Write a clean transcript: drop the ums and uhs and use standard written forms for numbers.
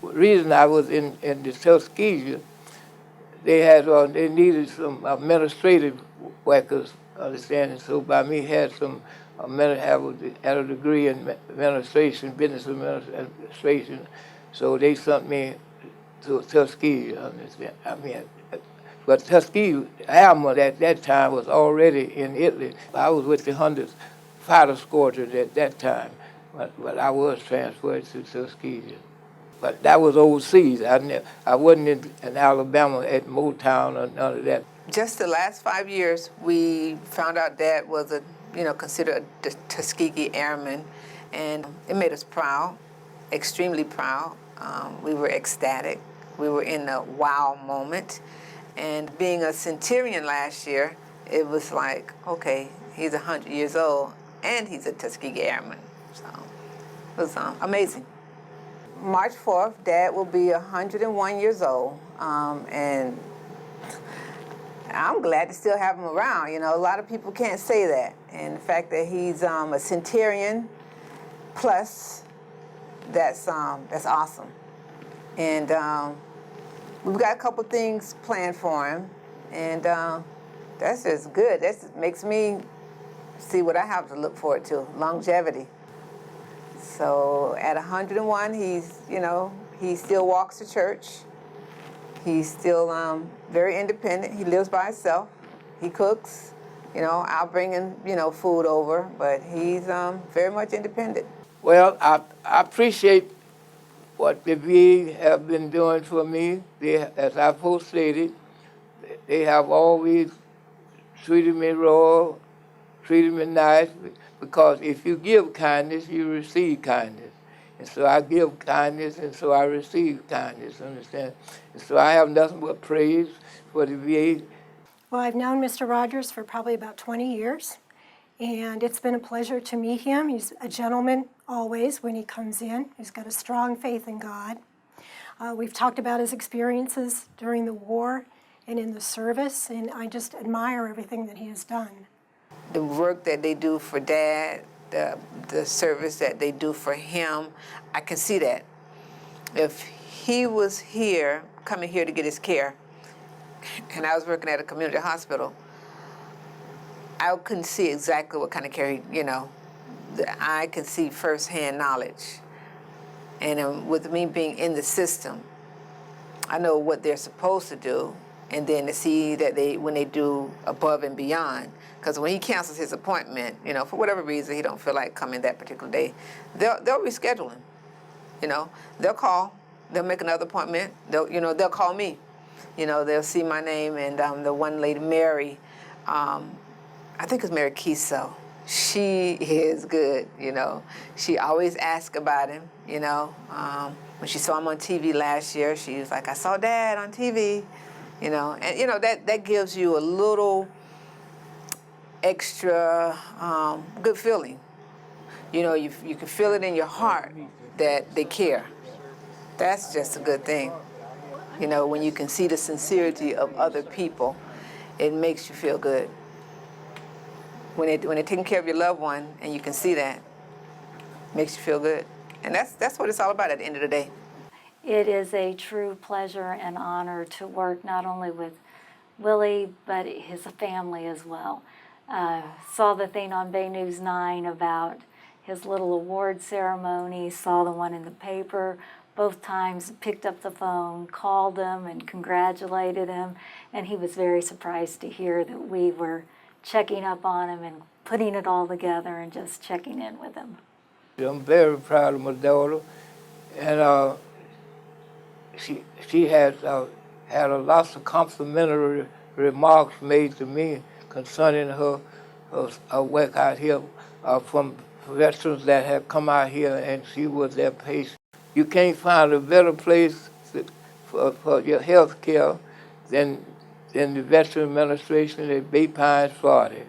reason I was in the Tuskegee, they needed some administrative workers, understanding. So by me had some had a degree in administration, business administration. So they sent me to Tuskegee, understand. But Tuskegee, Alma at that time was already in Italy. I was with the 100th Fighter Squadron at that time, but I was transferred to Tuskegee. But that was overseas. I wasn't in Alabama at Motown or none of that. Just the last 5 years, we found out Dad was considered a Tuskegee Airman, and it made us proud, extremely proud. We were ecstatic. We were in a wow moment. And being a Centurion last year, it was like, okay, he's 100 years old, and he's a Tuskegee Airman. So it was amazing. March 4th, Dad will be 101 years old, and I'm glad to still have him around. A lot of people can't say that. And the fact that he's a Centurion plus, that's awesome. And we've got a couple things planned for him, and that's just good. That makes me see what I have to look forward to, longevity. So at 101, he still walks to church. He's still very independent. He lives by himself. He cooks. I'll bring him, food over, but he's very much independent. Well, I appreciate what the VA have been doing for me. As I first stated, they have always treated me royal, treated me nice, because if you give kindness, you receive kindness. And so I give kindness, and so I receive kindness, understand? And so I have nothing but praise for the VA. Well, I've known Mr. Rogers for probably about 20 years, and it's been a pleasure to meet him. He's a gentleman always when he comes in. He's got a strong faith in God. We've talked about his experiences during the war and in the service, and I just admire everything that he has done. The work that they do for Dad, the service that they do for him, I can see that. If he was here, coming here to get his care, and I was working at a community hospital, I couldn't see exactly what kind of care I can see firsthand knowledge. And with me being in the system, I know what they're supposed to do, and then to see that when they do above and beyond. Because when he cancels his appointment, for whatever reason he don't feel like coming that particular day, they'll reschedule him. They'll call, they'll make another appointment. They'll call me. They'll see my name, and the one lady, Mary, I think it's Mary Kiso. She is good. She always asks about him. When she saw him on TV last year, she was like, "I saw Dad on TV." And that gives you a little extra good feeling. You can feel it in your heart that they care. That's just a good thing. When you can see the sincerity of other people, it makes you feel good. When they're taking care of your loved one and you can see that, it makes you feel good. And that's what it's all about at the end of the day. It is a true pleasure and honor to work not only with Willie, but his family as well. Saw the thing on Bay News 9 about his little award ceremony, saw the one in the paper. Both times picked up the phone, called him, and congratulated him. And he was very surprised to hear that we were checking up on him and putting it all together and just checking in with him. I'm very proud of my daughter, and she has had a lot of complimentary remarks made to me concerning her work out here from veterans that have come out here, and she was their patient. You can't find a better place for your health care than the Veteran Administration at Bay Pines, Florida.